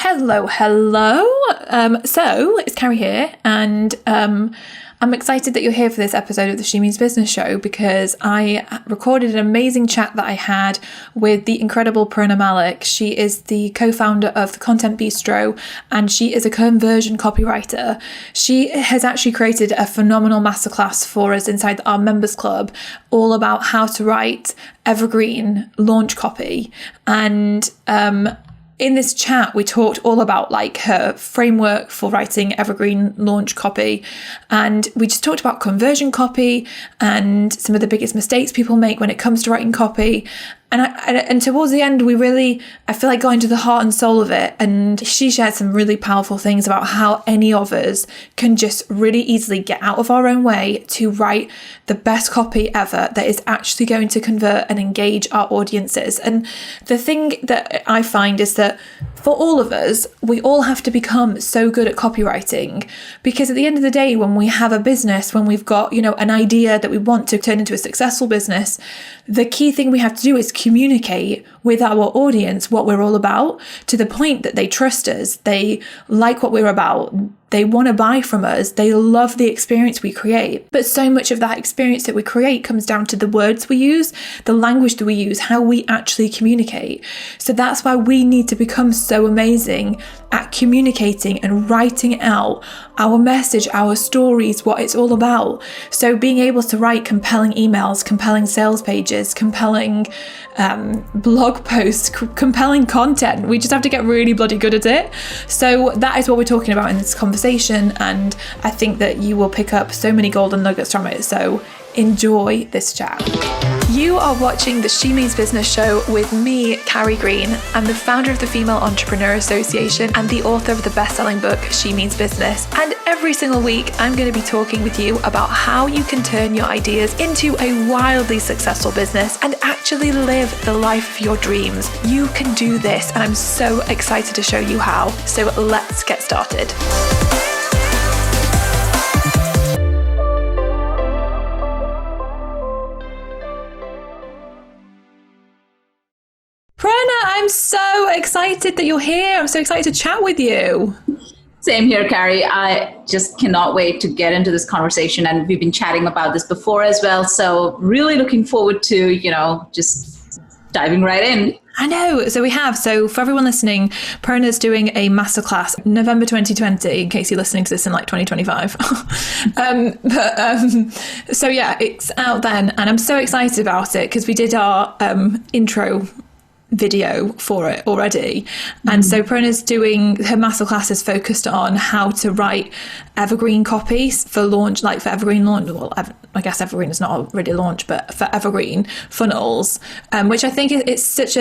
Hello. So it's Carrie here, and I'm excited that you're here for this episode of the She Means Business show because I recorded an amazing chat that I had with the incredible Prerna Malik. She is the co-founder of the Content Bistro, and she is a conversion copywriter. She has actually created a phenomenal masterclass for us inside our members club, all about how to write evergreen launch copy. And in this chat, we talked all about like her framework for writing evergreen launch copy. And we just talked about conversion copy and some of the biggest mistakes people make when it comes to writing copy. And towards the end, I feel like got into the heart and soul of it. And she shared some really powerful things about how any of us can just really easily get out of our own way to write the best copy ever that is actually going to convert and engage our audiences. And the thing that I find is that for all of us, we all have to become so good at copywriting, because at the end of the day, when we have a business, when we've got, an idea that we want to turn into a successful business, the key thing we have to do is communicate with our audience what we're all about, to the point that they trust us, they like what we're about, they want to buy from us, they love the experience we create. But so much of that experience that we create comes down to the words we use, the language that we use, how we actually communicate. So that's why we need to become so amazing at communicating and writing out our message, our stories, what it's all about. So being able to write compelling emails, compelling sales pages, compelling blog posts, compelling content. We just have to get really bloody good at it. So that is what we're talking about in this conversation, and I think that you will pick up so many golden nuggets from it. So enjoy this chat. You are watching the She Means Business show with me, Carrie Green. I'm the founder of the Female Entrepreneur Association and the author of the best-selling book, She Means Business. And every single week, I'm going to be talking with you about how you can turn your ideas into a wildly successful business and actually live the life of your dreams. You can do this, and I'm so excited to show you how. So let's get started. Prerna, I'm so excited that you're here. I'm so excited to chat with you. Same here, Carrie. I just cannot wait to get into this conversation. And we've been chatting about this before as well. So really looking forward to, just diving right in. I know. So we have. So for everyone listening, Prerna's doing a masterclass November 2020, in case you're listening to this in like 2025. So yeah, it's out then. And I'm so excited about it because we did our intro video for it already. And so Prerna's doing her masterclass is focused on how to write evergreen copies for launch, like for evergreen launch. Well, I guess evergreen is not really launch, but for evergreen funnels, which I think it's such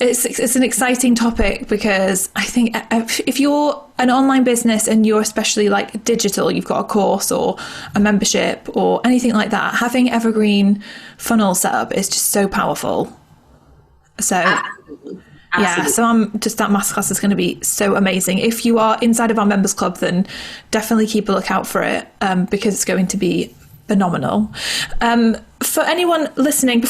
it's an exciting topic, because I think if you're an online business and you're especially like digital, you've got a course or a membership or anything like that, having evergreen funnel set up is just so powerful. So Absolutely. Yeah, so that masterclass is going to be so amazing. If you are inside of our members club, then definitely keep a lookout for it, because it's going to be phenomenal. For anyone listening,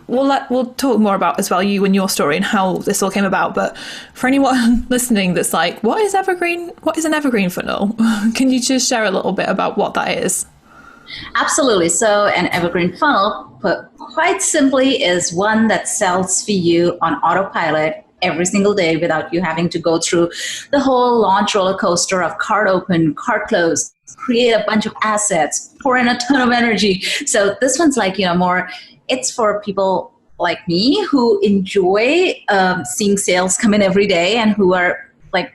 we'll talk more about as well you and your story and how this all came about. But for anyone listening that's like, what is evergreen? What is an evergreen funnel? Can you just share a little bit about what that is? Absolutely. So an evergreen funnel, put quite simply, is one that sells for you on autopilot every single day without you having to go through the whole launch roller coaster of cart open, cart close, create a bunch of assets, pour in a ton of energy. So this one's like, it's for people like me who enjoy seeing sales come in every day, and who are like,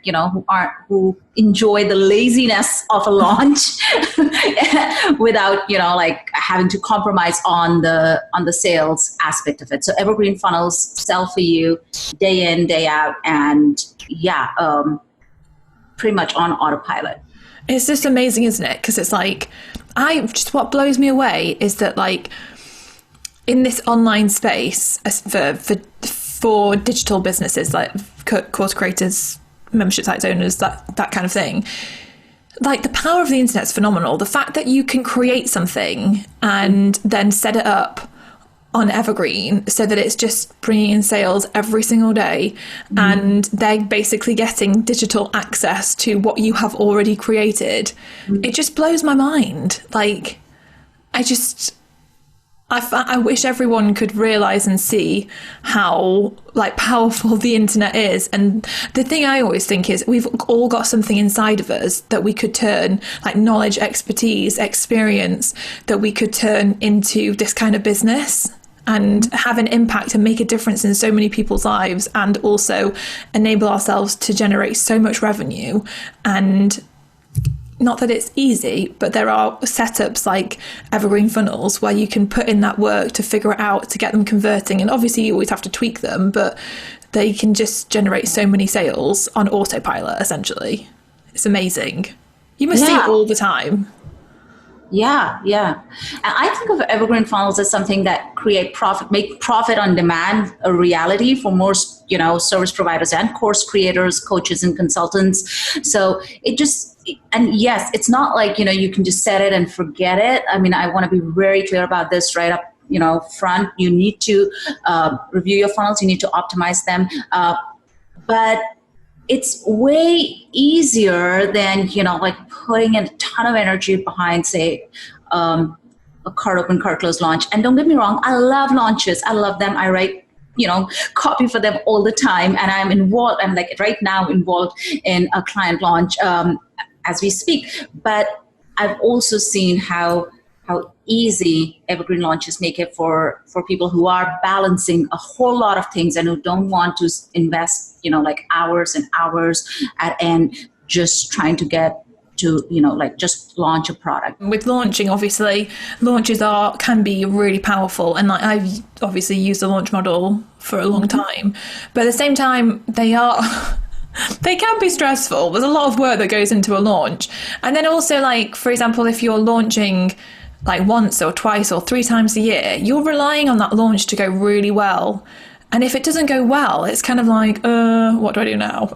who enjoy the laziness of a launch without, like having to compromise on the sales aspect of it. So evergreen funnels sell for you day in, day out, and pretty much on autopilot. It's just amazing, isn't it? Because it's like, what blows me away is that like in this online space for digital businesses, like course creators, membership sites owners, that kind of thing, like the power of the internet's phenomenal. The fact that you can create something and then set it up on evergreen so that it's just bringing in sales every single day, and they're basically getting digital access to what you have already created. It just blows my mind. Like, I wish everyone could realize and see how like powerful the internet is. And the thing I always think is we've all got something inside of us that we could turn, like knowledge, expertise, experience, that we could turn into this kind of business and have an impact and make a difference in so many people's lives, and also enable ourselves to generate so much revenue. And not that it's easy, but there are setups like evergreen funnels where you can put in that work to figure it out, to get them converting. And obviously you always have to tweak them, but they can just generate so many sales on autopilot, essentially. It's amazing. You must see it all the time. Yeah. And I think of evergreen funnels as something that make profit on demand a reality for most, service providers and course creators, coaches, and consultants. So and yes, it's not like, you can just set it and forget it. I mean, I want to be very clear about this right up, front. You need to review your funnels. You need to optimize them. But it's way easier than, like putting in a ton of energy behind, say, a cart open, cart close launch. And don't get me wrong, I love launches. I love them. I write, copy for them all the time. And I'm involved. I'm like right now involved in a client launch as we speak. But I've also seen how easy evergreen launches make it for people who are balancing a whole lot of things and who don't want to invest, like hours and hours at end just trying to get to, just launch a product. With launching, obviously, launches can be really powerful. And like I've obviously used the launch model for a long time. But at the same time, they can be stressful. There's a lot of work that goes into a launch. And then also, like, for example, if you're launching like once or twice or 3 times a year, you're relying on that launch to go really well. And if it doesn't go well, it's kind of like, what do I do now?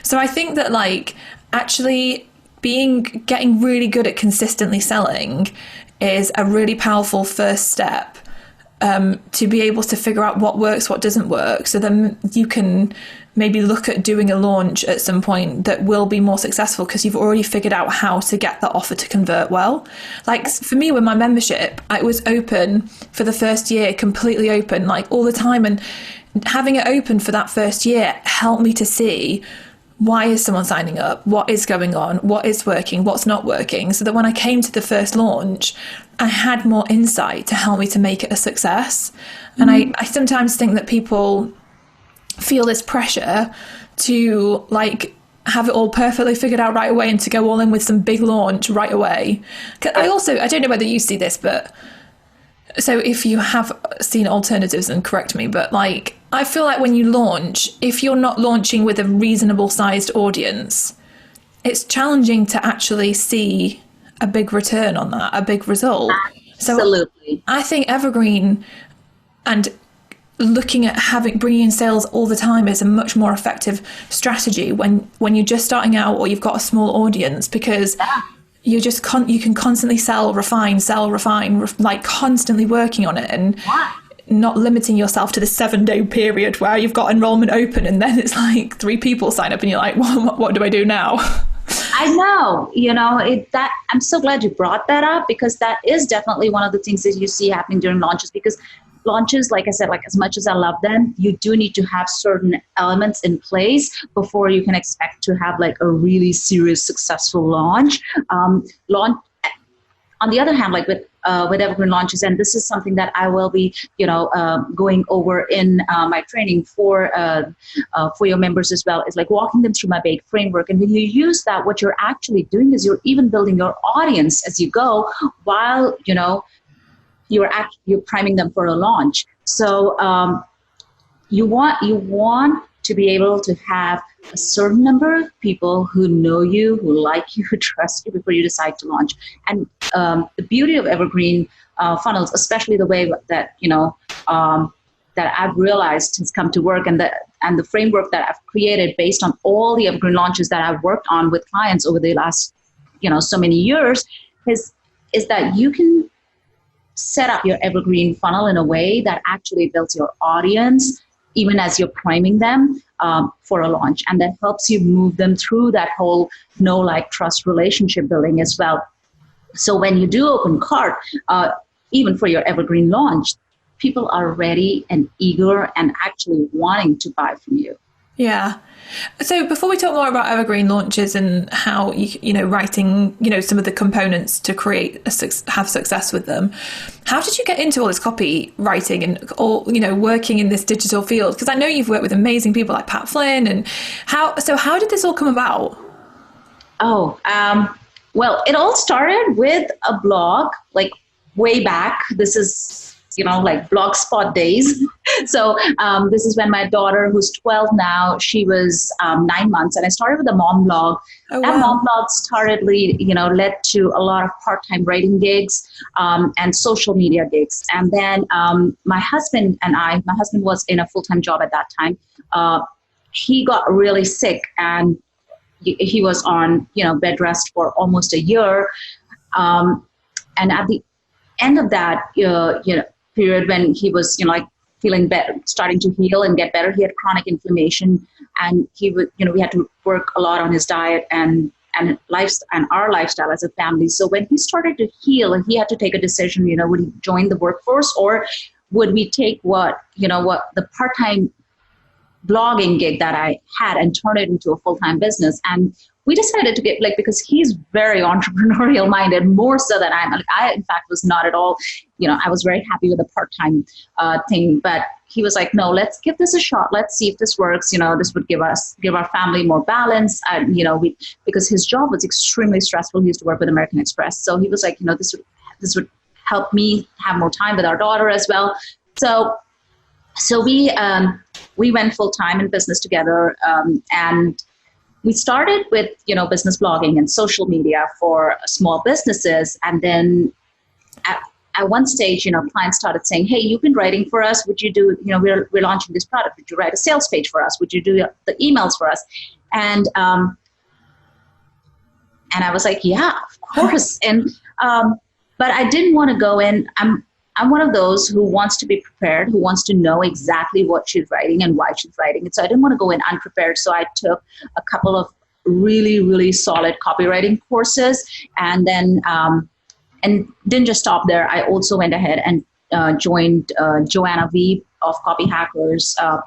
So I think that like actually getting really good at consistently selling is a really powerful first step to be able to figure out what works, what doesn't work. So then you can maybe look at doing a launch at some point that will be more successful because you've already figured out how to get that offer to convert well. Like for me with my membership, I was open for the first year, completely open, like all the time. And having it open for that first year helped me to see why is someone signing up, what is going on, what is working, what's not working. So that when I came to the first launch, I had more insight to help me to make it a success. And I sometimes think that people feel this pressure to like have it all perfectly figured out right away and to go all in with some big launch right away. I don't know whether you see this, but so if you have seen alternatives, and correct me, but like I feel like when you launch, if you're not launching with a reasonable sized audience, it's challenging to actually see a big return on that, a big result. Absolutely. So I think evergreen and looking at bringing in sales all the time is a much more effective strategy when you're just starting out or you've got a small audience, because you can constantly refine, like constantly working on it and not limiting yourself to the 7-day period where you've got enrollment open and then it's like 3 people sign up and you're like, what do I do now? I know, I'm so glad you brought that up, because that is definitely one of the things that you see happening during launches. Because launches, like I said, like as much as I love them, you do need to have certain elements in place before you can expect to have like a really serious, successful launch. On the other hand, like with evergreen launches, and this is something that I will be, going over in my training for your members as well, is like walking them through my big framework. And when you use that, what you're actually doing is you're even building your audience as you go, while you're priming them for a launch. So you want to be able to have a certain number of people who know you, who like you, who trust you before you decide to launch. And the beauty of evergreen funnels, especially the way that that I've realized has come to work, and the framework that I've created based on all the evergreen launches that I've worked on with clients over the last so many years, is that you can set up your evergreen funnel in a way that actually builds your audience, even as you're priming them for a launch. And that helps you move them through that whole know, like, trust relationship building as well. So when you do open cart, even for your evergreen launch, people are ready and eager and actually wanting to buy from you. Yeah. So before we talk more about evergreen launches and how writing, some of the components to create have success with them, how did you get into all this copywriting and all, working in this digital field? Because I know you've worked with amazing people like Pat Flynn, and how did this all come about? Well, it all started with a blog, like way back. This is, like Blogspot days. So this is when my daughter, who's 12 now, she was 9 months, and I started with a mom blog. Oh, that wow. mom blog led to a lot of part-time writing gigs and social media gigs. And then my husband was in a full-time job at that time. He got really sick, and he was on, bed rest for almost a year. And at the end of that, period, when he was, feeling better, starting to heal and get better, he had chronic inflammation, and he would, we had to work a lot on his diet and our lifestyle as a family. So when he started to heal, he had to take a decision, would he join the workforce, or would we take what the part-time blogging gig that I had and turn it into a full-time business? And we decided to get, because he's very entrepreneurial minded, more so than I am. I, in fact, was not at all, I was very happy with the part-time thing, but he was like, no, let's give this a shot. Let's see if this works. This would give our family more balance. Because his job was extremely stressful. He used to work with American Express. So he was like, this would help me have more time with our daughter as well. So we went full-time in business together, and we started with, business blogging and social media for small businesses. And then at one stage, clients started saying, hey, you've been writing for us. Would you do, we're launching this product. Would you write a sales page for us? Would you do the emails for us? And I was like, yeah, of course. And, but I didn't want to go in. I'm one of those who wants to be prepared, who wants to know exactly what she's writing and why she's writing it. So I didn't want to go in unprepared. So I took a couple of really, really solid copywriting courses, and then and didn't just stop there. I also went ahead and joined Joanna V of Copy Hackers. I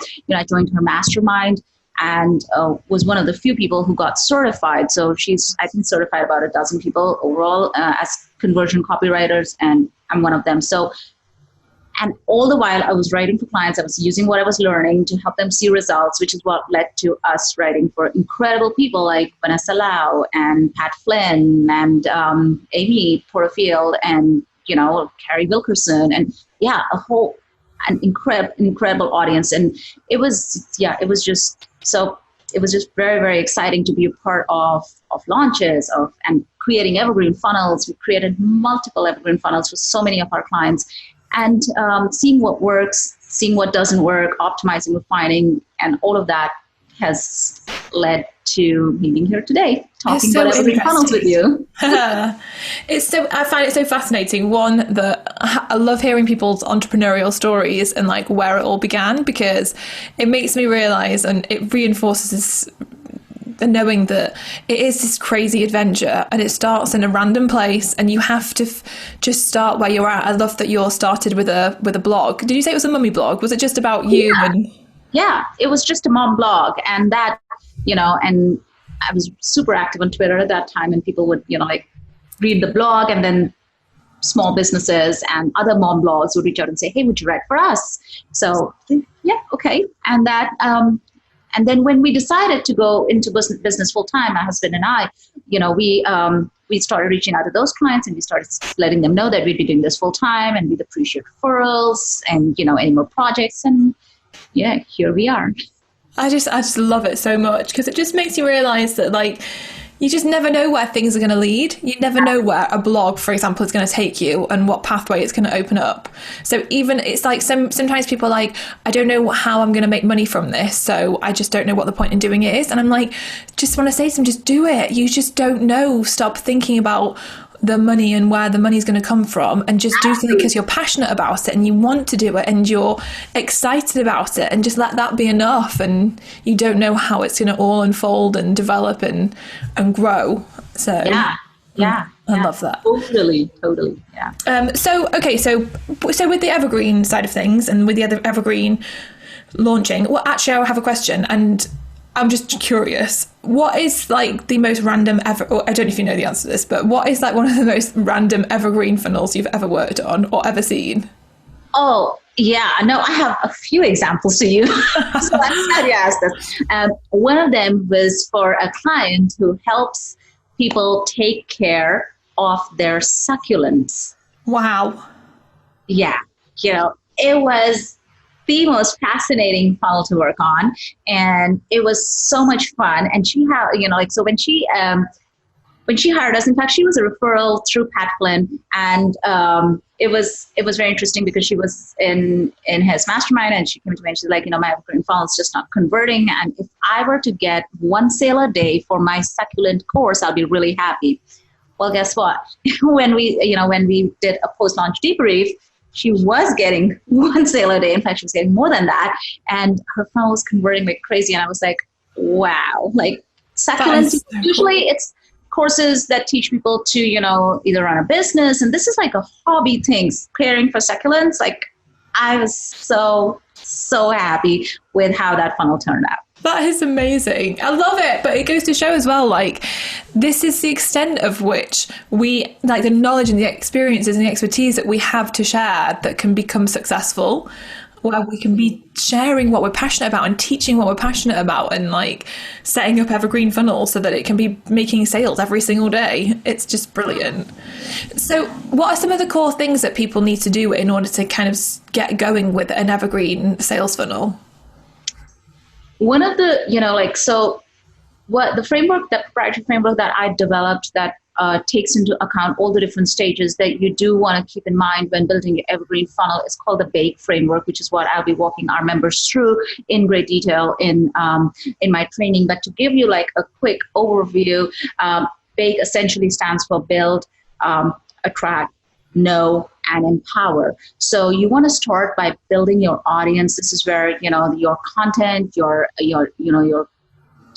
joined her mastermind, and was one of the few people who got certified. So she's, I think, certified about a dozen people overall as conversion copywriters, and I'm one of them. So, and all the while I was writing for clients, I was using what I was learning to help them see results, which is what led to us writing for incredible people like Vanessa Lau and Pat Flynn and Amy Porterfield and, Carrie Wilkerson, and an incredible audience. And it was just very, very exciting to be a part of launches and creating evergreen funnels. We created multiple evergreen funnels for so many of our clients, and seeing what works, seeing what doesn't work, optimizing, refining, and all of that has led to me being here today, talking about evergreen funnels with you. I find it so fascinating. One, that I love hearing people's entrepreneurial stories and like where it all began, because it makes me realize, and it reinforces the knowing that it is this crazy adventure, and it starts in a random place, and you have to just start where you're at. I love that you started with a blog. Did you say it was a mummy blog? Was it just about you? Yeah, it was just a mom blog, and that, and I was super active on Twitter at that time, and people would, read the blog, and then small businesses and other mom blogs would reach out and say, hey, would you write for us? So yeah, okay. And that, and then when we decided to go into business full time, my husband and I, we started reaching out to those clients, and we started letting them know that we'd be doing this full time, and we'd appreciate referrals and, any more projects. And yeah, here we are. I just love it so much, because it just makes you realize that, like, you just never know where things are going to lead. You never know where a blog, for example, is going to take you and what pathway it's going to open up. So even it's like sometimes people are like, I don't know how I'm going to make money from this, so I just don't know what the point in doing it is. And I'm like, just want to say to them, just do it. You just don't know. Stop thinking about the money and where the money is going to come from, and just do something because you're passionate about it and you want to do it and you're excited about it, and just let that be enough. And you don't know how it's going to all unfold and develop and grow. So I love that. Totally. Yeah. So with the evergreen side of things and with the other evergreen launching, well, actually, I have a question, and I'm just curious. What is like the most random or I don't know if you know the answer to this, but what is like one of the most random evergreen funnels you've ever worked on or ever seen? Oh, yeah. No, I have a few examples to you. So I'm glad you asked this. One of them was for a client who helps people take care of their succulents. Wow. Yeah. It was the most fascinating funnel to work on, and it was so much fun. And she had, so when she hired us, in fact, she was a referral through Pat Flynn, and it was very interesting because she was in his mastermind, and she came to me and she's like, my evergreen funnel is just not converting, and if I were to get one sale a day for my succulent course, I'll be really happy. Well, guess what? when we did a post-launch debrief, she was getting one sale a day. In fact, she was getting more than that. And her funnel was converting like crazy. And I was like, wow, like succulents, usually it's courses that teach people to, either run a business. And this is like a hobby thing, caring for succulents. Like I was so happy with how that funnel turned out. That is amazing. I love it. But it goes to show as well, like, this is the extent of which we, like, the knowledge and the experiences and the expertise that we have to share that can become successful, where we can be sharing what we're passionate about and teaching what we're passionate about, and like setting up evergreen funnels so that it can be making sales every single day. It's just brilliant. So what are some of the core things that people need to do in order to kind of get going with an evergreen sales funnel? One of the, what the proprietary framework that I developed that takes into account all the different stages that you do want to keep in mind when building your evergreen funnel is called the BAKE framework, which is what I'll be walking our members through in great detail in my training. But to give you like a quick overview, BAKE essentially stands for build, attract, know, and empower. So you want to start by building your audience. This is where, your content, your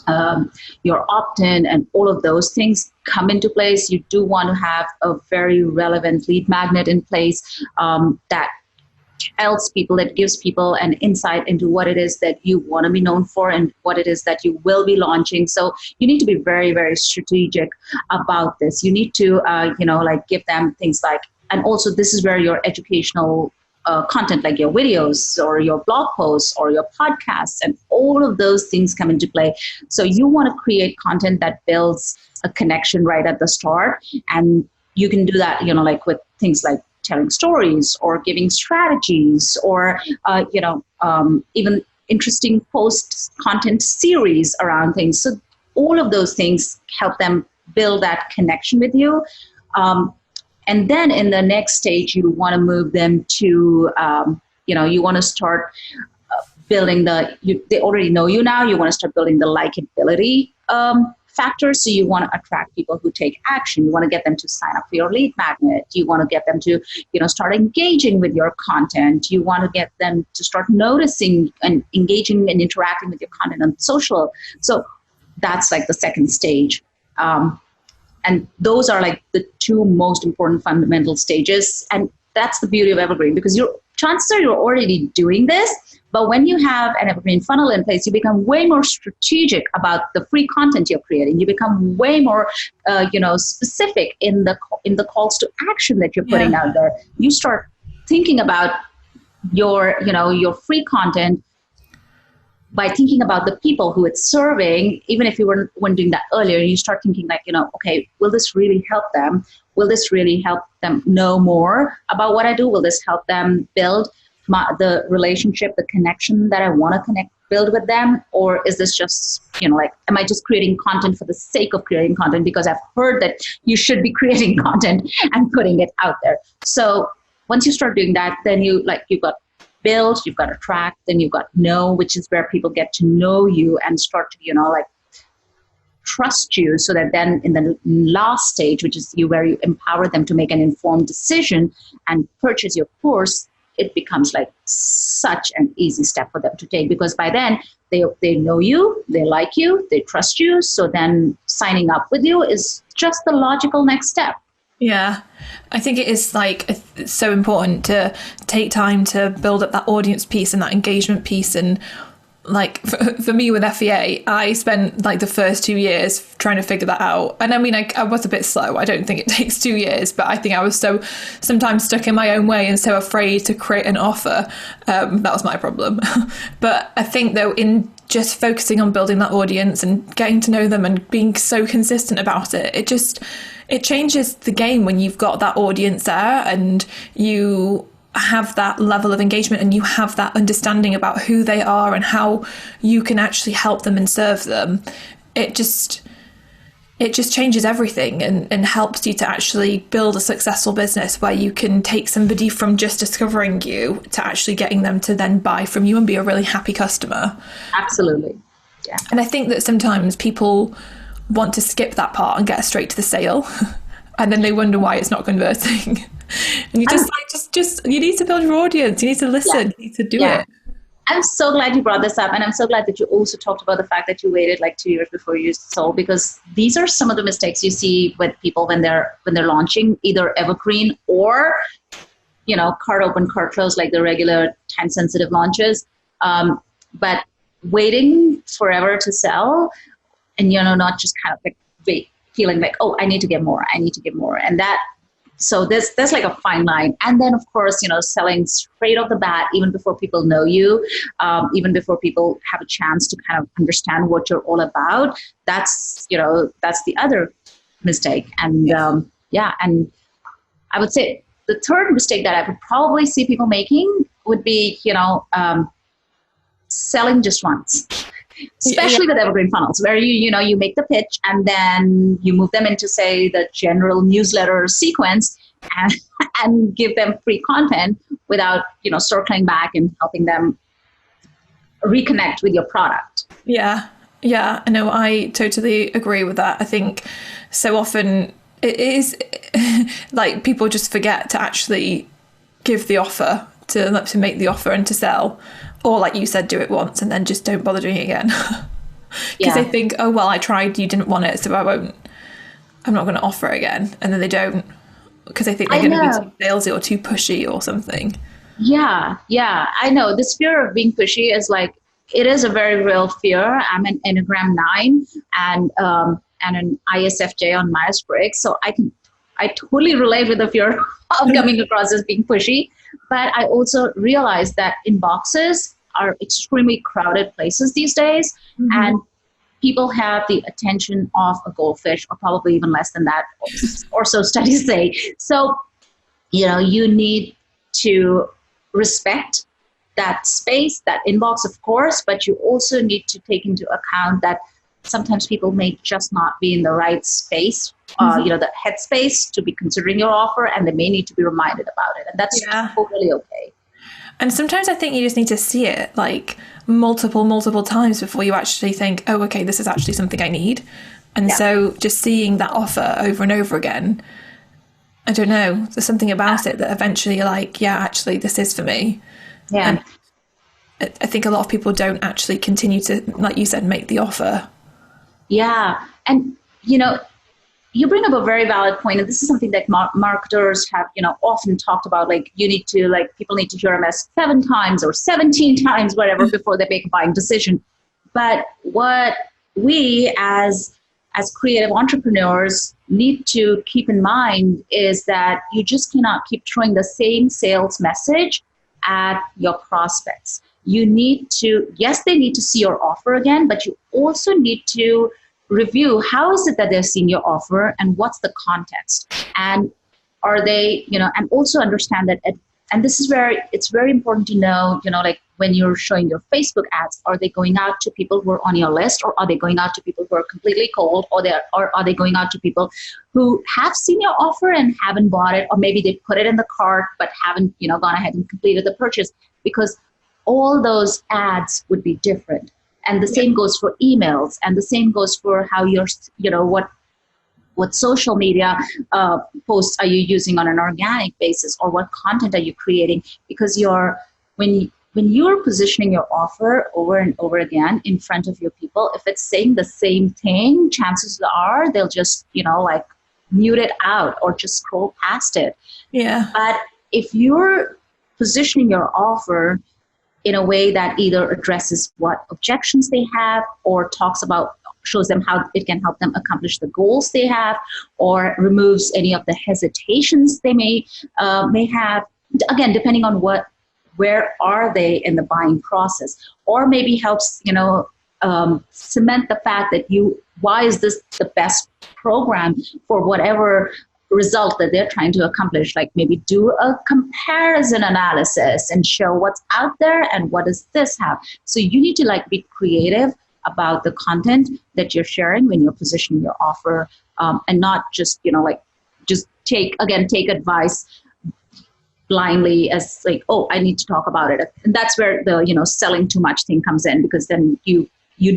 opt-in and all of those things come into place. You do want to have a very relevant lead magnet in place that tells people, that gives people an insight into what it is that you want to be known for and what it is that you will be launching. So you need to be very, very strategic about this. You need to, give them things like, and also this is where your educational content, like your videos or your blog posts or your podcasts and all of those things come into play. So you want to create content that builds a connection right at the start. And you can do that, with things like telling stories or giving strategies or, even interesting post content series around things. So all of those things help them build that connection with you. And then in the next stage, you want to move them to, you want to start building they already know you now. You want to start building the likability factor. So you want to attract people who take action. You want to get them to sign up for your lead magnet. You want to get them to, start engaging with your content. You want to get them to start noticing and engaging and interacting with your content on social. So that's like the second stage. And those are like the two most important fundamental stages. And that's the beauty of evergreen, because chances are you're already doing this. But when you have an evergreen funnel in place, you become way more strategic about the free content you're creating. You become way more, specific in the calls to action that you're putting out there. You start thinking about your free content by thinking about the people who it's serving. Even if you weren't doing that earlier, you start thinking like, okay, will this really help them? Will this really help them know more about what I do? Will this help them build the relationship, the connection that I want to build with them? Or is this just, am I just creating content for the sake of creating content because I've heard that you should be creating content and putting it out there? So once you start doing that, then you've got build, you've got attract, then you've got know, which is where people get to know you and start to, trust you, so that then in the last stage, which is where you empower them to make an informed decision and purchase your course, it becomes like such an easy step for them to take, because by then they know you, they like you, they trust you. So then signing up with you is just the logical next step. Yeah, I think it is like it's so important to take time to build up that audience piece and that engagement piece. And like for me with FEA, I spent like the first 2 years trying to figure that out. And I mean, I was a bit slow. I don't think it takes 2 years, but I think I was so sometimes stuck in my own way and so afraid to create an offer. That was my problem. But I think though, in just focusing on building that audience and getting to know them and being so consistent about it, it changes the game when you've got that audience there and you have that level of engagement and you have that understanding about who they are and how you can actually help them and serve them. It just changes everything and helps you to actually build a successful business where you can take somebody from just discovering you to actually getting them to then buy from you and be a really happy customer. Absolutely. Yeah. And I think that sometimes people want to skip that part and get straight to the sale and then they wonder why it's not converting. And you just you need to build your audience, you need to listen, you need to do it. I'm so glad you brought this up, and I'm so glad that you also talked about the fact that you waited like 2 years before you sold, because these are some of the mistakes you see with people when they're launching either evergreen or cart open, cart close, like the regular time sensitive launches. But waiting forever to sell, and not just kind of like feeling like, oh, I need to get more, and that. So there's like a fine line. And then, of course, selling straight off the bat, even before people know you, even before people have a chance to kind of understand what you're all about, that's the other mistake. And and I would say the third mistake that I would probably see people making would be, selling just once. Especially with evergreen funnels, where you make the pitch and then you move them into, say, the general newsletter sequence and give them free content without circling back and helping them reconnect with your product. Yeah, no, I totally agree with that. I think so often it is like people just forget to actually give the offer, to make the offer and to sell. Or like you said, do it once and then just don't bother doing it again. Because they think, oh, well, I tried, you didn't want it, so I'm not going to offer it again. And then they don't, because they think they're going to be too salesy or too pushy or something. Yeah, I know. This fear of being pushy is like, it is a very real fear. I'm an Enneagram 9 and an ISFJ on Myers-Briggs. So I totally relate with the fear of coming across as being pushy. But I also realize that inboxes are extremely crowded places these days, and people have the attention of a goldfish, or probably even less than that, or so studies say. So, you need to respect that space, that inbox, of course, but you also need to take into account that sometimes people may just not be in the right space, the headspace to be considering your offer, and they may need to be reminded about it. And that's totally okay. And sometimes I think you just need to see it like multiple times before you actually think, oh, okay, this is actually something I need. And so just seeing that offer over and over again, I don't know, there's something about it that eventually you're like, yeah, actually, this is for me. Yeah. And I think a lot of people don't actually continue to, like you said, make the offer. Yeah. And, you bring up a very valid point, and this is something that marketers have, often talked about. Like, people need to hear them as 7 times or 17 times, whatever, before they make a buying decision. But what we as creative entrepreneurs need to keep in mind is that you just cannot keep throwing the same sales message at your prospects. You need to, yes, they need to see your offer again, but you also need to review how is it that they're seeing your offer and what's the context. And are they, and also understand that, and this is where it's very important to know, like when you're showing your Facebook ads, are they going out to people who are on your list, or are they going out to people who are completely cold, or are they going out to people who have seen your offer and haven't bought it, or maybe they put it in the cart but haven't, gone ahead and completed the purchase, because all those ads would be different. And the same goes for emails, and the same goes for how you're, what social media posts are you using on an organic basis, or what content are you creating? Because when you're positioning your offer over and over again in front of your people, if it's saying the same thing, chances are they'll just, mute it out or just scroll past it. Yeah. But if you're positioning your offer in a way that either addresses what objections they have, or shows them how it can help them accomplish the goals they have, or removes any of the hesitations they may have, again, depending on where are they in the buying process, or maybe helps, cement the fact that why is this the best program for whatever result that they're trying to accomplish. Like maybe do a comparison analysis and show what's out there and what does this have. So you need to be creative about the content that you're sharing when you're positioning your offer, and not just, just take advice blindly as oh, I need to talk about it. And that's where the, selling too much thing comes in, because then you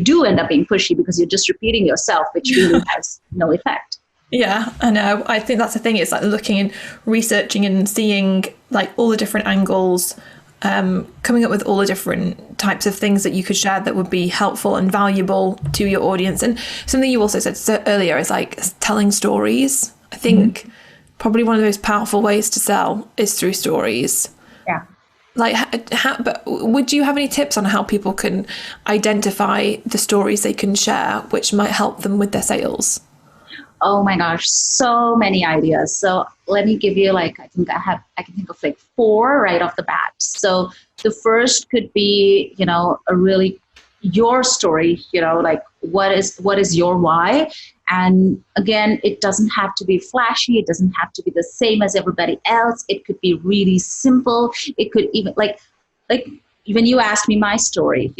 do end up being pushy because you're just repeating yourself, which really has no effect. Yeah, I know. I think that's the thing. It's looking and researching and seeing all the different angles, coming up with all the different types of things that you could share that would be helpful and valuable to your audience. And something you also said earlier is telling stories. I think probably one of the most powerful ways to sell is through stories. Yeah. But would you have any tips on how people can identify the stories they can share, which might help them with their sales? Oh my gosh, so many ideas. So let me give you I can think of 4 right off the bat. So the first could be, a really your story, what is your why? And again, it doesn't have to be flashy. It doesn't have to be the same as everybody else. It could be really simple. It could even like when you asked me my story,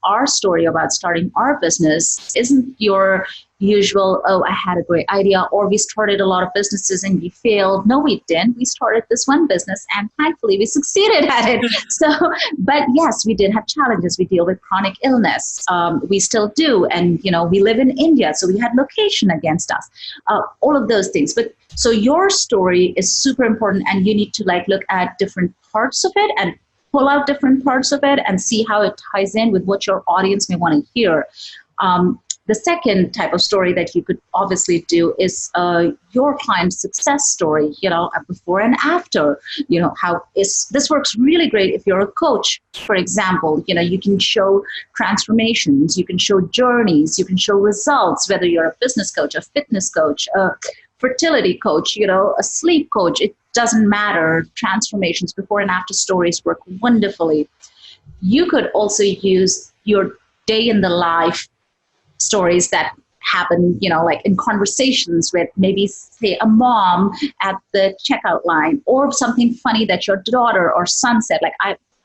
our story about starting our business isn't your usual, oh, I had a great idea, or we started a lot of businesses and we failed. No, we didn't. We started this one business and thankfully we succeeded at it. So, but yes, we did have challenges. We deal with chronic illness. We still do. And, we live in India, so we had location against us, all of those things. But so your story is super important, and you need to look at different parts of it and pull out different parts of it and see how it ties in with what your audience may want to hear. The second type of story that you could obviously do is your client's success story, before and after. This works really great if you're a coach, for example. You can show transformations, you can show journeys, you can show results, whether you're a business coach, a fitness coach, a fertility coach, a sleep coach. It doesn't matter. Transformations, before and after stories work wonderfully. You could also use your day in the life stories that happen, in conversations with maybe, say, a mom at the checkout line, or something funny that your daughter or son said.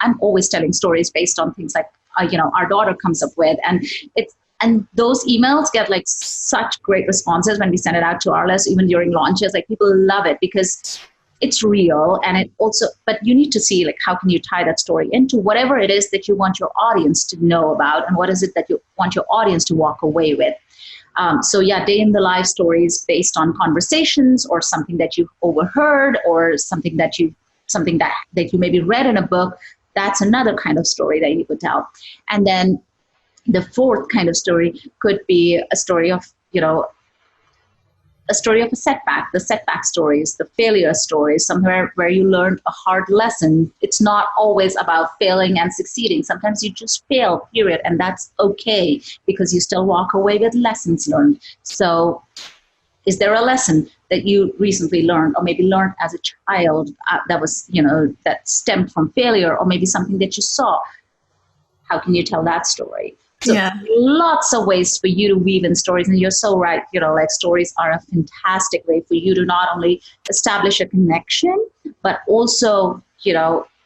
I'm always telling stories based on things our daughter comes up with, and those emails get such great responses when we send it out to our list, even during launches. People love it because it's real, and it also, but you need to see how can you tie that story into whatever it is that you want your audience to know about, and what is it that you want your audience to walk away with. So yeah, day in the life stories based on conversations or something that you overheard, or something that you maybe read in a book. That's another kind of story that you could tell. And then the fourth kind of story could be a story of, a story of a setback, the setback stories, the failure stories, somewhere where you learned a hard lesson. It's not always about failing and succeeding. Sometimes you just fail, period. And that's okay, because you still walk away with lessons learned. So is there a lesson that you recently learned, or maybe learned as a child, that was, that stemmed from failure, or maybe something that you saw? How can you tell that story? So lots of ways for you to weave in stories. And you're so right, stories are a fantastic way for you to not only establish a connection, but also,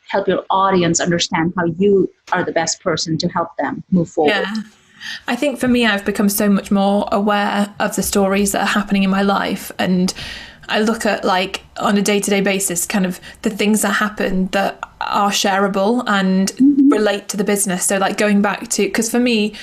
help your audience understand how you are the best person to help them move forward. Yeah. I think for me, I've become so much more aware of the stories that are happening in my life. And I look at like on a day-to-day basis, kind of the things that happen that are shareable and relate to the business. So like going back to, because for me,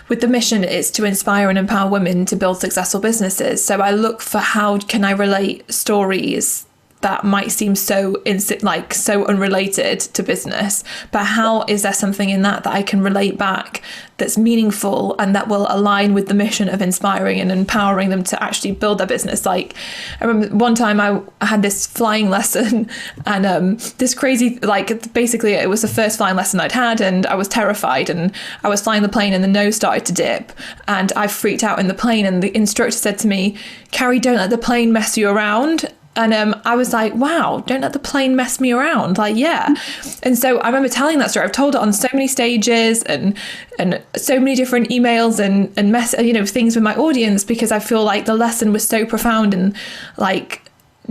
with the mission, it's to inspire and empower women to build successful businesses. So I look for how can I relate stories that might seem so unrelated to business, but how is there something in that I can relate back that's meaningful and that will align with the mission of inspiring and empowering them to actually build their business. Like I remember one time I had this flying lesson and this crazy, like basically it was the first flying lesson I'd had and I was terrified and I was flying the plane and the nose started to dip and I freaked out in the plane and the instructor said to me, "Carrie, don't let the plane mess you around." And I was like, wow, don't let the plane mess me around. Like, yeah. And so I remember telling that story. I've told it on so many stages and so many different emails and things with my audience, because I feel like the lesson was so profound and like,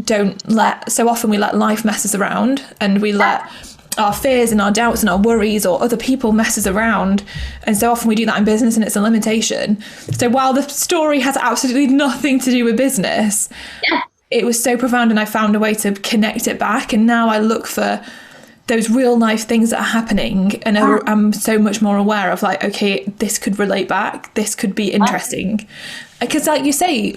so often we let life mess us around and we let our fears and our doubts and our worries or other people mess us around. And so often we do that in business and it's a limitation. So while the story has absolutely nothing to do with business, it was so profound and I found a way to connect it back. And now I look for those real life things that are happening and I'm so much more aware of like, okay, this could relate back. This could be interesting. Because like you say,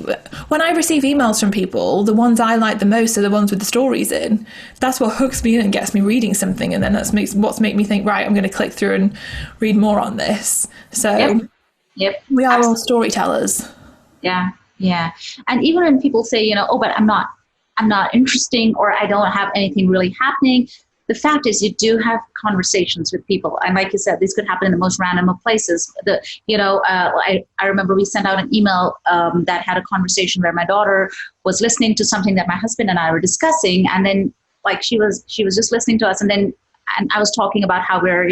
when I receive emails from people, the ones I like the most are the ones with the stories in. That's what hooks me in and gets me reading something. And then that's what's made me think, right, I'm going to click through and read more on this. So we are all storytellers. Yeah. Yeah. And even when people say, oh, but I'm not interesting or I don't have anything really happening. The fact is you do have conversations with people. And like you said, this could happen in the most random of places. I remember we sent out an email that had a conversation where my daughter was listening to something that my husband and I were discussing. And then like she was just listening to us. And I was talking about how we're,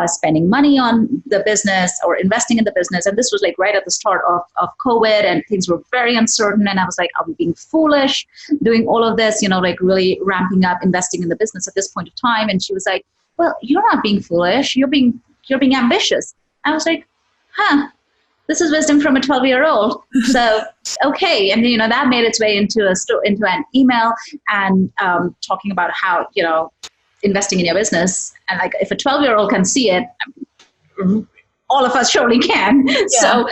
spending money on the business or investing in the business. And this was like right at the start of COVID and things were very uncertain. And I was like, are we being foolish doing all of this, like really ramping up investing in the business at this point of time? And she was like, well, you're not being foolish. You're being ambitious. I was like, this is wisdom from a 12-year-old. So, okay. And, that made its way into an email and talking about how, investing in your business. And like, if a 12-year-old can see it, all of us surely can. Yeah. So,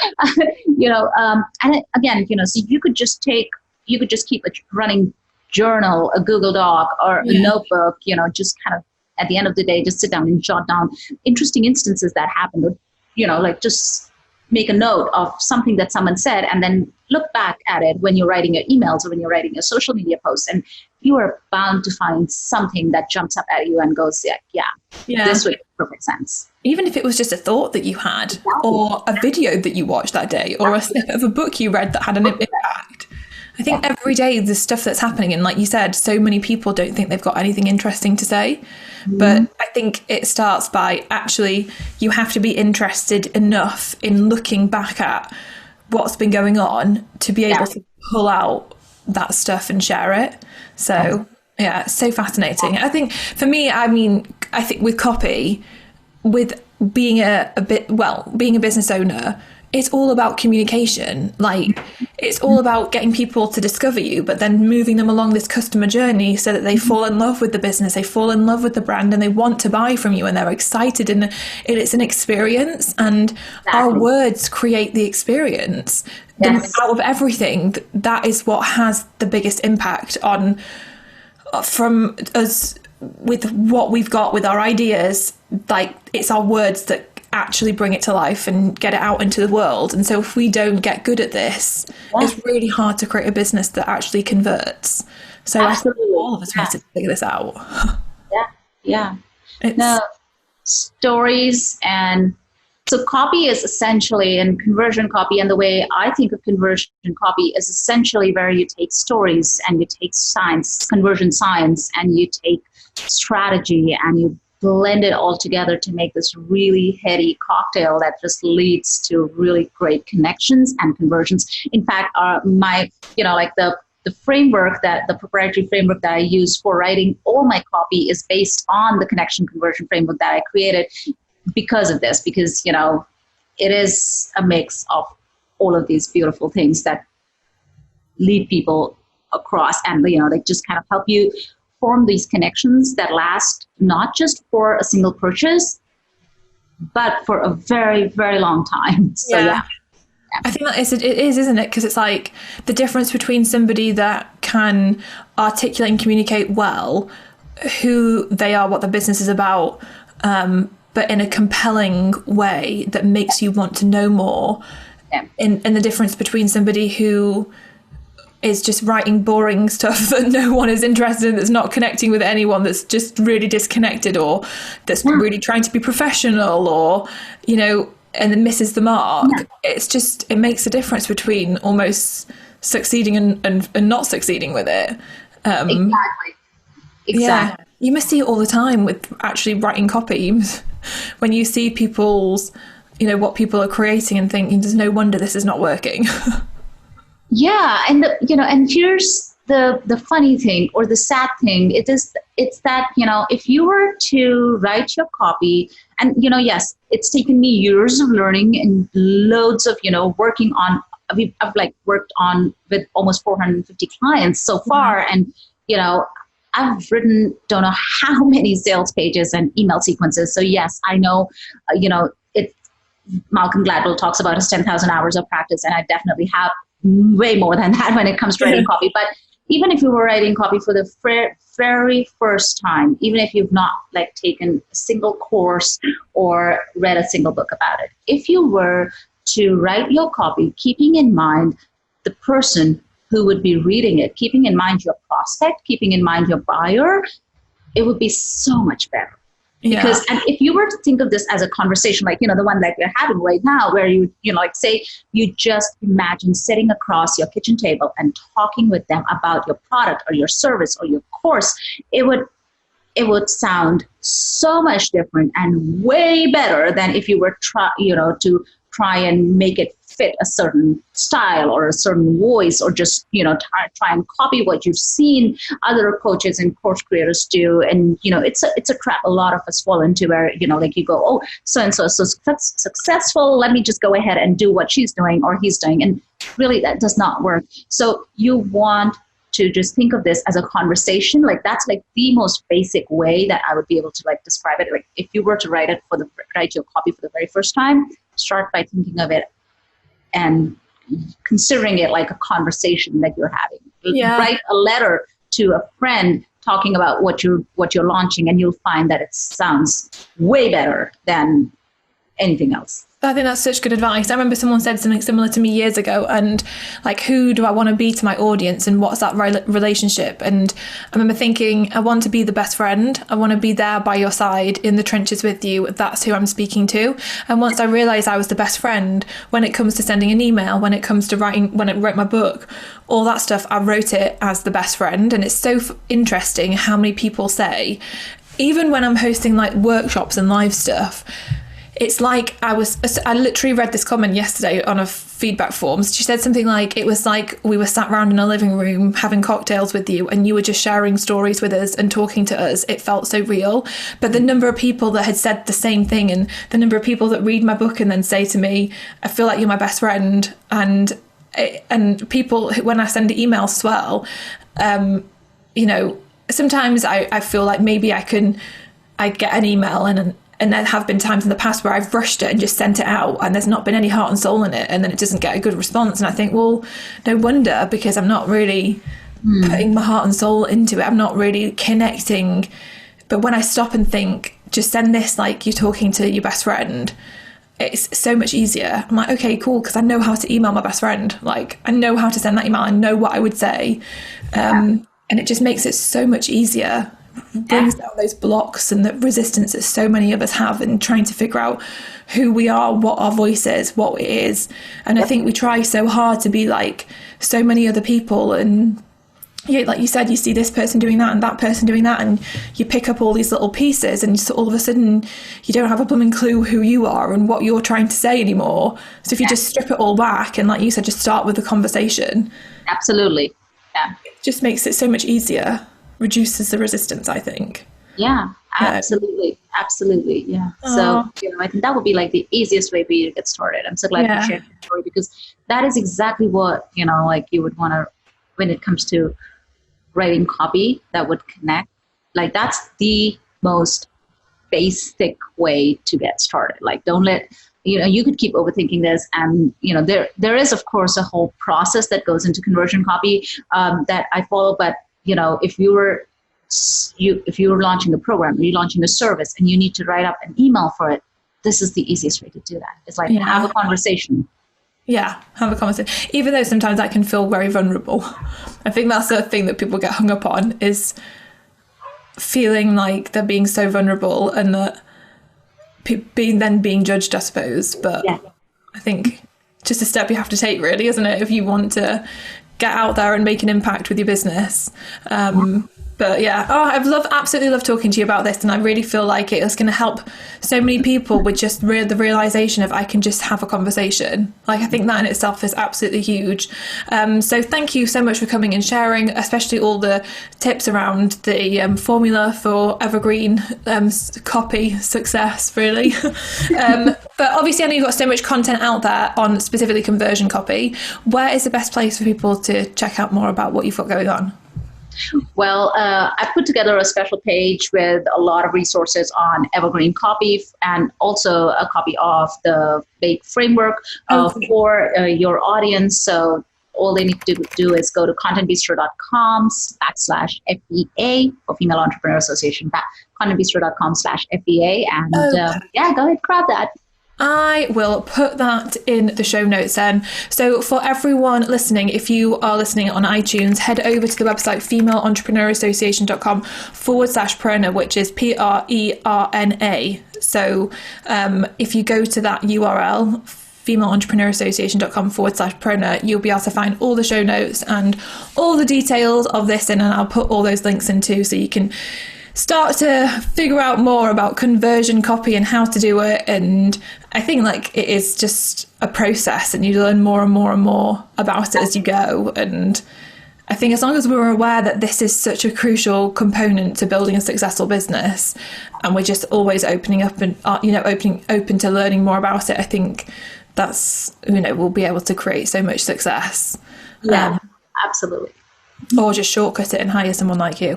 and again, so you could just keep a running journal, a Google Doc or a notebook, just kind of at the end of the day, just sit down and jot down interesting instances that happened, or, like just make a note of something that someone said and then look back at it when you're writing your emails or when you're writing your social media posts, and you are bound to find something that jumps up at you and goes, this would make perfect sense. Even if it was just a thought that you had or a video that you watched that day or a snippet of a book you read that had an impact. I think every day there's stuff that's happening. And like you said, so many people don't think they've got anything interesting to say. Mm-hmm. But I think it starts by actually you have to be interested enough in looking back at what's been going on to be able to pull out that stuff and share it. So it's so fascinating. I think for me, I think with copy, with being being a business owner, it's all about communication. Like it's all about getting people to discover you, but then moving them along this customer journey so that they fall in love with the business, they fall in love with the brand and they want to buy from you and they're excited and it's an experience, and our words create the experience. Out of everything, that is what has the biggest impact on from us with what we've got with our ideas. Like it's our words that actually bring it to life and get it out into the world. And so if we don't get good at this, it's really hard to create a business that actually converts. So absolutely. I think all of us need to figure this out. Stories. And so copy is essentially, and conversion copy, and the way I think of conversion copy is essentially where you take stories and you take science, conversion science, and you take strategy and you blend it all together to make this really heady cocktail that just leads to really great connections and conversions. In fact, the framework the proprietary framework that I use for writing all my copy is based on the connection conversion framework that I created because of this, because, it is a mix of all of these beautiful things that lead people across, and they just kind of help you form these connections that last not just for a single purchase, but for a very, very long time. So yeah. I think it is, isn't it? Because it's like the difference between somebody that can articulate and communicate well who they are, what the business is about, but in a compelling way that makes you want to know more. Yeah. And the difference between somebody who is just writing boring stuff that no one is interested in, that's not connecting with anyone, that's just really disconnected, or that's really trying to be professional, or, and then misses the mark. Yeah. It makes a difference between almost succeeding and not succeeding with it. Exactly. Yeah. You must see it all the time with actually writing copy. When you see people's, what people are creating and thinking, there's no wonder this is not working. Yeah, and and here's the funny thing, or the sad thing. It's that if you were to write your copy, and yes, it's taken me years of learning and loads of working on. I've worked on with almost 450 clients so far, and I've written don't know how many sales pages and email sequences. So yes, I know Malcolm Gladwell talks about his 10,000 hours of practice, and I definitely have way more than that when it comes to writing copy. But even if you were writing copy for the very first time, even if you've not taken a single course or read a single book about it, if you were to write your copy, keeping in mind the person who would be reading it, keeping in mind your prospect, keeping in mind your buyer, it would be so much better. Because, and if you were to think of this as a conversation, the one we're having right now, where you say you just imagine sitting across your kitchen table and talking with them about your product or your service or your course, it would sound so much different and way better than if you were to try and make it fit a certain style or a certain voice, or just try and copy what you've seen other coaches and course creators do. And it's a trap a lot of us fall into, where you go, oh, so and so that's successful, let me just go ahead and do what she's doing or he's doing, and really that does not work. So you want to just think of this as a conversation. That's the most basic way that I would be able to describe it. If you were to write your copy for the very first time, start by thinking of it and considering it like a conversation that you're having. Yeah. Write a letter to a friend talking about what you're launching, and you'll find that it sounds way better than anything else. I think that's such good advice. I remember someone said something similar to me years ago, and who do I want to be to my audience, and what's that relationship? And I remember thinking, I want to be the best friend. I want to be there by your side in the trenches with you. That's who I'm speaking to. And once I realized I was the best friend, when it comes to sending an email, when it comes to writing, when I wrote my book, all that stuff, I wrote it as the best friend. And it's so interesting how many people say, even when I'm hosting workshops and live stuff, it's I literally read this comment yesterday on a feedback forms. She said something it was like we were sat around in a living room having cocktails with you, and you were just sharing stories with us and talking to us. It felt so real. But the number of people that had said the same thing, and the number of people that read my book and then say to me, I feel like you're my best friend. And people, when I send emails as well, sometimes I feel like maybe I get an email and there have been times in the past where I've rushed it and just sent it out, and there's not been any heart and soul in it, and then it doesn't get a good response. And I think, well, no wonder, because I'm not really putting my heart and soul into it. I'm not really connecting. But when I stop and think, just send this like you're talking to your best friend, it's so much easier. I'm like, okay, cool, because I know how to email my best friend. I know how to send that email. I know what I would say. And it just makes it so much easier. Brings down those blocks and the resistance that so many of us have in trying to figure out who we are, what our voice is, what it is. And I think we try so hard to be like so many other people, and like you said, you see this person doing that and that person doing that, and you pick up all these little pieces, and so all of a sudden you don't have a blooming clue who you are and what you're trying to say anymore. So if you just strip it all back and, like you said, just start with the conversation. Absolutely. Yeah. It just makes it so much easier. Reduces the resistance, I think. Yeah, absolutely. Absolutely. Yeah. So, I think that would be like the easiest way for you to get started. I'm so glad you shared your story, because that is exactly what, you would want to when it comes to writing copy that would connect. Like that's the most basic way to get started. Like don't let, you could keep overthinking this, and there is of course a whole process that goes into conversion copy that I follow. But if you were launching a program, or you're launching a service, and you need to write up an email for it, this is the easiest way to do that. It's like have a conversation. Yeah, have a conversation. Even though sometimes that can feel very vulnerable. I think that's the thing that people get hung up on, is feeling like they're being so vulnerable and that being judged, I suppose. But yeah. I think just a step you have to take, really, isn't it, if you want to get out there and make an impact with your business. But yeah, I've absolutely loved talking to you about this, and I really feel like it is going to help so many people with just the realization of I can just have a conversation. Like, I think that in itself is absolutely huge. So thank you so much for coming and sharing, especially all the tips around the formula for evergreen copy success, really. But obviously I know you've got so much content out there on specifically conversion copy. Where is the best place for people to check out more about what you've got going on? Well, I put together a special page with a lot of resources on evergreen copy, and also a copy of the big framework for your audience. So all they need to do is go to contentbistro.com/FEA for Female Entrepreneur Association, contentbistro.com/FEA, and go ahead, grab that. I will put that in the show notes then. So for everyone listening, if you are listening on iTunes, head over to the website femaleentrepreneurassociation.com/Prerna, which is Prerna. So if you go to that URL, femaleentrepreneurassociation.com/Prerna, you'll be able to find all the show notes and all the details of this in, and I'll put all those links in too, so you can start to figure out more about conversion copy and how to do it. And I think like it is just a process, and you learn more and more and more about it as you go. And I think as long as we're aware that this is such a crucial component to building a successful business, and we're just always opening up and open to learning more about it, I think that's we'll be able to create so much success. Yeah, absolutely. Or just shortcut it and hire someone like you.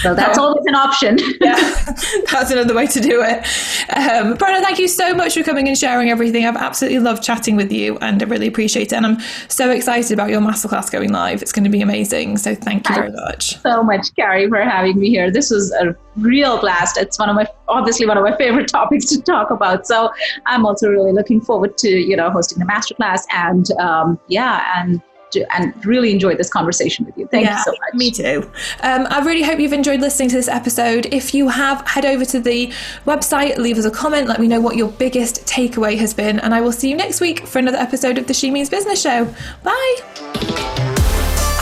So that's always an option. Yeah, that's another way to do it. Prerna, thank you so much for coming and sharing everything. I've absolutely loved chatting with you, and I really appreciate it. And I'm so excited about your masterclass going live. It's going to be amazing. So thank you very much. So much, Carrie, for having me here. This was a real blast. It's obviously one of my favorite topics to talk about. So I'm also really looking forward to hosting the masterclass, and and really enjoyed this conversation with you. Thank you so much. Me too. I really hope you've enjoyed listening to this episode. If you have, head over to the website, leave us a comment, let me know what your biggest takeaway has been, and I will see you next week for another episode of the She Means Business Show. Bye.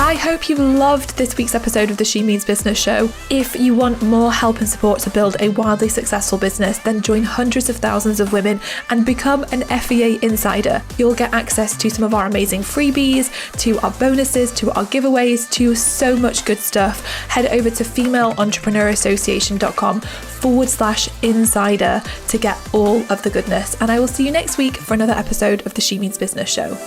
I hope you loved this week's episode of the She Means Business Show. If you want more help and support to build a wildly successful business, then join hundreds of thousands of women and become an FEA insider. You'll get access to some of our amazing freebies, to our bonuses, to our giveaways, to so much good stuff. Head over to femaleentrepreneurassociation.com/insider to get all of the goodness. And I will see you next week for another episode of the She Means Business Show.